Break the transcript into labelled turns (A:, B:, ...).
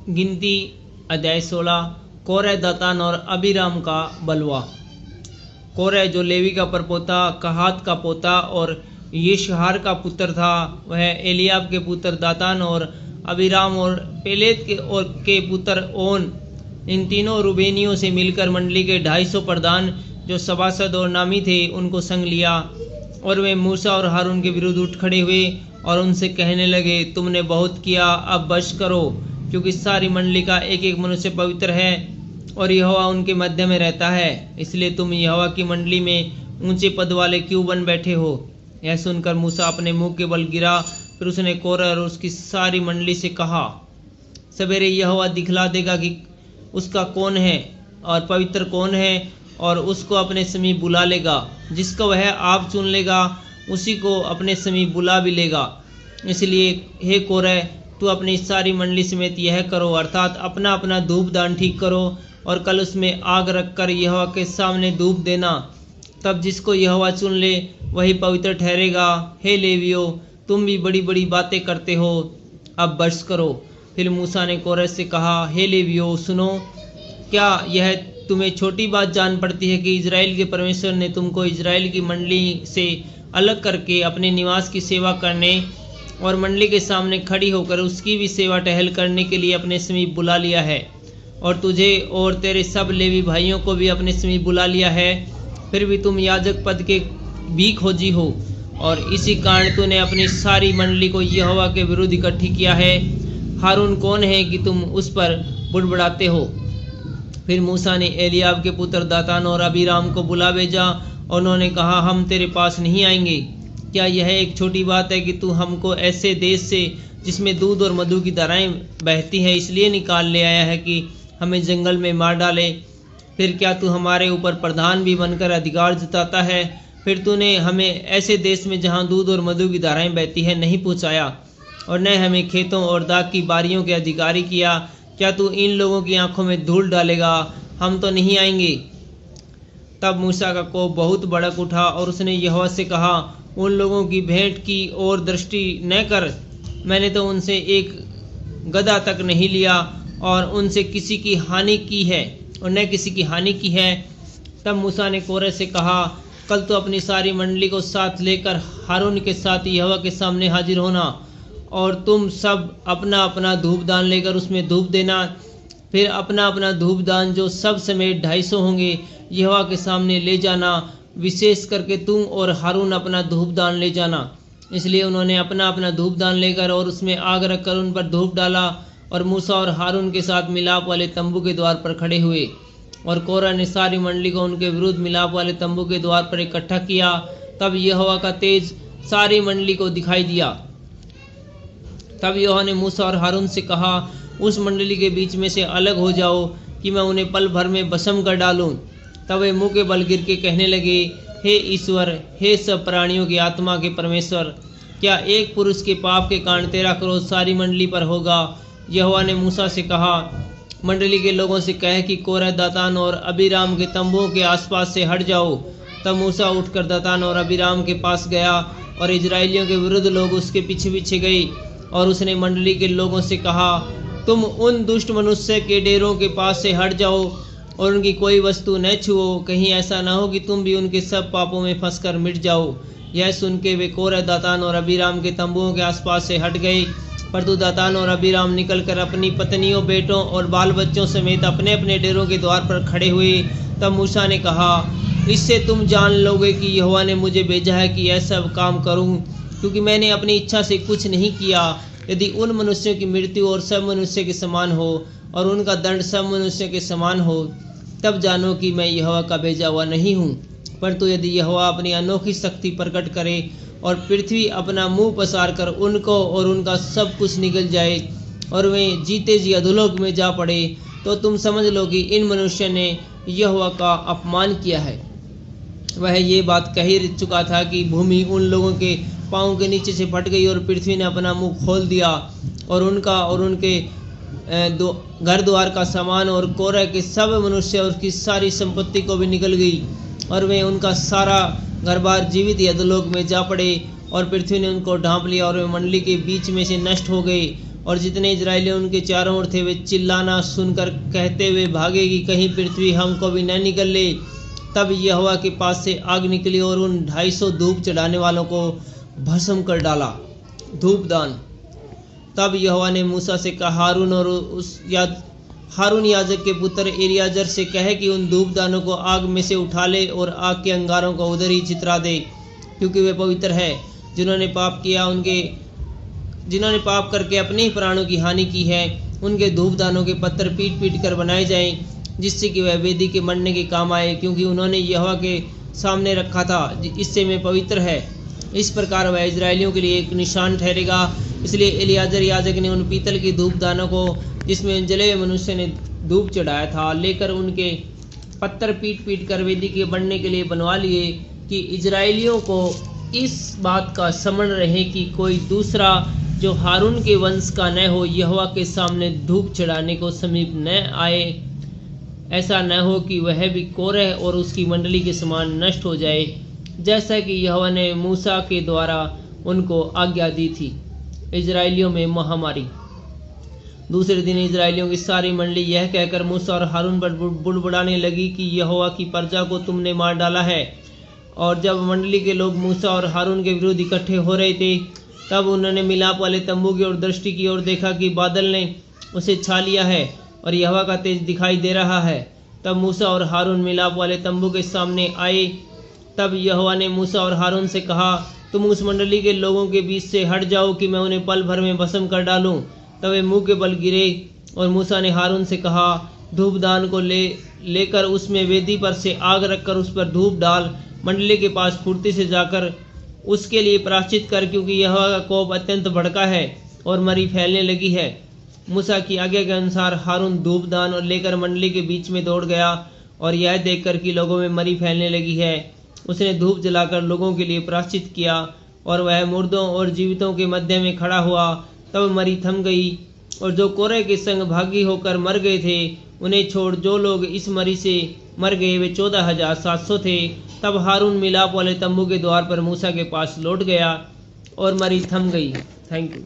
A: गिनती अध्याय 16। कोरह, दातान और अबीराम का बलवा। कोरह जो लेवी का परपोता, कहात का पोता और यिशहार का पुत्र था, वह एलियाब के पुत्र दातान और अबीराम और पेलेत के पुत्र ओन, इन तीनों रूबेनियों से मिलकर मंडली के 250 प्रधान जो सभासद और नामी थे उनको संग लिया। और वे मूसा और हारून के विरुद्ध उठ खड़े हुए और उनसे कहने लगे, तुमने बहुत किया, अब बश करो, क्योंकि सारी मंडली का एक एक मनुष्य पवित्र है और यहोवा उनके मध्य में रहता है। इसलिए तुम यहोवा की मंडली में ऊंचे पद वाले क्यों बन बैठे हो? यह सुनकर मूसा अपने मुंह के बल गिरा। फिर उसने कोरह और उसकी सारी मंडली से कहा, सवेरे यहोवा दिखला देगा कि उसका कौन है और पवित्र कौन है, और उसको अपने समीप बुला लेगा। जिसको वह आप चुन लेगा उसी को अपने समीप बुला भी लेगा। इसलिए हे कोरह, तू अपनी सारी मंडली समेत यह करो, अर्थात अपना अपना धूप दान ठीक करो और कल उसमें आग रखकर यहोवा के सामने धूप देना। तब जिसको यहोवा चुन ले वही पवित्र ठहरेगा। हे लेवियो, तुम भी बड़ी बड़ी बातें करते हो, अब बश करो। फिर मूसा ने कोरह से कहा, हे लेवियो सुनो, क्या यह तुम्हें छोटी बात जान पड़ती है कि इजराइल के परमेश्वर ने तुमको इजराइल की मंडली से अलग करके अपने निवास की सेवा करने और मंडली के सामने खड़ी होकर उसकी भी सेवा टहल करने के लिए अपने समीप बुला लिया है, और तुझे और तेरे सब लेवी भाइयों को भी अपने समीप बुला लिया है। फिर भी तुम याजक पद के भी खोजी हो, और इसी कारण तूने अपनी सारी मंडली को यहोवा के विरुद्ध इकट्ठी किया है। हारून कौन है कि तुम उस पर बुड़बुड़ाते हो? फिर मूसा ने एलियाब के पुत्र दातान और अबीराम को बुला भेजा और उन्होंने कहा, हम तेरे पास नहीं आएंगे। क्या यह एक छोटी बात है कि तू हमको ऐसे देश से जिसमें दूध और मधु की धाराएं बहती हैं इसलिए निकाल ले आया है कि हमें जंगल में मार डाले? फिर क्या तू हमारे ऊपर प्रधान भी बनकर अधिकार जताता है? फिर तूने हमें ऐसे देश में जहाँ दूध और मधु की धाराएं बहती हैं नहीं पहुँचाया, और न हमें खेतों और दाख की बारियों के अधिकारी किया। क्या तू इन लोगों की आंखों में धूल डालेगा? हम तो नहीं आएंगे। तब मूसा का कोप बहुत भड़क उठा और उसने यहोवा से कहा, उन लोगों की भेंट की ओर दृष्टि न कर। मैंने तो उनसे एक गधा तक नहीं लिया और उनसे किसी की हानि की है और न किसी की हानि की है। तब मूसा ने कोरह से कहा, कल तो अपनी सारी मंडली को साथ लेकर हारून के साथ यहोवा के सामने हाजिर होना, और तुम सब अपना अपना धूप दान लेकर उसमें धूप देना। फिर अपना अपना धूप दान जो सब समेत 250 होंगे यहोवा के सामने ले जाना। विशेष करके तुम और हारून अपना धूप दान ले जाना। इसलिए उन्होंने अपना अपना धूप दान लेकर और उसमें आग रखकर उन पर धूप डाला, और मूसा और हारून के साथ मिलाप वाले तंबू के द्वार पर खड़े हुए। और कोरह ने सारी मंडली को उनके विरुद्ध मिलाप वाले तंबू के द्वार पर इकट्ठा किया। तब यहोवा का तेज सारी मंडली को दिखाई दिया। तब यहोवा ने मूसा और हारून से कहा, उस मंडली के बीच में से अलग हो जाओ कि मैं उन्हें पल भर में भस्म कर डालूं। तब वे मुंह के बल गिर के कहने लगे, हे ईश्वर, हे सब प्राणियों की आत्मा के परमेश्वर, क्या एक पुरुष के पाप के कारण तेरा क्रोध सारी मंडली पर होगा? यहोवा ने मूसा से कहा, मंडली के लोगों से कह कि कोरह, दातान और अबीराम के तंबुओं के आसपास से हट जाओ। तब मूसा उठकर दातान और अबीराम के पास गया, और इजराइलियों के विरुद्ध लोग उसके पीछे पीछे गए। और उसने मंडली के लोगों से कहा, तुम उन दुष्ट मनुष्य के डेरों के पास से हट जाओ और उनकी कोई वस्तु न छुओ, कहीं ऐसा न हो कि तुम भी उनके सब पापों में फंसकर मिट जाओ। यह सुन के वे कोरह, दातान और अबीराम के तंबुओं के आसपास से हट गए। परंतु दातान और अबीराम निकलकर अपनी पत्नियों, बेटों और बाल बच्चों समेत अपने अपने डेरों के द्वार पर खड़े हुए। तब मूसा ने कहा, इससे तुम जान लोगे कि यहोवा ने मुझे भेजा है कि यह सब काम करूं, क्योंकि मैंने अपनी इच्छा से कुछ नहीं किया। यदि उन मनुष्यों की मृत्यु और सब मनुष्य के समान हो और उनका दंड सब मनुष्य के समान हो, तब जानो कि मैं यहोवा का भेजा हुआ नहीं हूँ। परंतु यदि यहोवा अपनी अनोखी शक्ति प्रकट करे और पृथ्वी अपना मुंह पसार कर उनको और उनका सब कुछ निगल जाए और वे जीते जी अधोलोक में जा पड़े, तो तुम समझ लो कि इन मनुष्य ने यहोवा का अपमान किया है। वह ये बात कह ही चुका था कि भूमि उन लोगों के पाँव के नीचे से फट गई और पृथ्वी ने अपना मुंह खोल दिया, और उनका और उनके घर द्वार का सामान और कोरह के सब मनुष्य और उसकी सारी संपत्ति को भी निकल गई, और वे उनका सारा घर बार जीवित अधोलोक में जा पड़े, और पृथ्वी ने उनको ढांप लिया और वे मंडली के बीच में से नष्ट हो गए। और जितने इजरायली उनके चारों ओर थे वे चिल्लाना सुनकर कहते हुए भागे कि कहीं पृथ्वी हमको भी न निगल ले। तब यहोवा के पास से आग निकली और उन 250 धूप चढ़ाने वालों को भस्म कर डाला। धूपदान। तब यहोवा ने मूसा से कहा, हारून याजक के पुत्र एलियाजर से कहे कि उन धूपदानों को आग में से उठा ले और आग के अंगारों को उधर ही चितरा दे, क्योंकि वे पवित्र है। जिन्होंने पाप करके अपने ही प्राणों की हानि की है, उनके धूपदानों के पत्थर पीट पीट कर बनाए जाएं, जिससे कि वह वेदी के मरने के काम आए, क्योंकि उन्होंने यहोवा के सामने रखा था, इससे में पवित्र है। इस प्रकार वह इजरायलियों के लिए एक निशान ठहरेगा। इसलिए एलियाजर याजक ने उन पीतल के धूपदानों को, जिसमें जले हुए मनुष्य ने धूप चढ़ाया था, लेकर उनके पत्थर पीट पीट कर वेदी के बनने के लिए बनवा लिए, कि इजरायलियों को इस बात का स्मरण रहे कि कोई दूसरा जो हारून के वंश का न हो यहोवा के सामने धूप चढ़ाने को समीप न आए। ऐसा न हो कि वह भी कोरह और उसकी मंडली के समान नष्ट हो जाए, जैसा कि यहोवा ने मूसा के द्वारा उनको आज्ञा दी थी। इजरायलियों में महामारी। दूसरे दिन इजरायलियों की सारी मंडली यह कहकर मूसा और हारून पर बुड़बुड़ाने लगी कि यहोवा की प्रजा को तुमने मार डाला है। और जब मंडली के लोग मूसा और हारून के विरुद्ध इकट्ठे हो रहे थे, तब उन्होंने मिलाप वाले तंबू की ओर दृष्टि की और देखा कि बादल ने उसे छा लिया है और यहोवा का तेज दिखाई दे रहा है। तब मूसा और हारून मिलाप वाले तंबू के सामने आए। तब यहोवा ने मूसा और हारून से कहा, तुम उस मंडली के लोगों के बीच से हट जाओ कि मैं उन्हें पल भर में भस्म कर डालूं। तब वे मुंह के बल गिरे। और मूसा ने हारून से कहा, धूपदान को लेकर उसमें वेदी पर से आग रखकर उस पर धूप डाल, मंडली के पास फुर्ती से जाकर उसके लिए प्रायश्चित कर, क्योंकि यहोवा का कोप अत्यंत भड़का है और मरी फैलने लगी है। मूसा की आज्ञा के अनुसार हारून धूपदान और लेकर मंडली के बीच में दौड़ गया, और यह देखकर कि लोगों में मरी फैलने लगी है, उसने धूप जलाकर लोगों के लिए प्रायश्चित किया। और वह मुर्दों और जीवितों के मध्य में खड़ा हुआ। तब मरी थम गई, और जो कोरह के संग भागी होकर मर गए थे, उन्हें छोड़ जो लोग इस मरी से मर गए वे 14,700 थे। तब हारून मिलाप वाले तंबू के द्वार पर मूसा के पास लौट गया और मरी थम गई। Thank you.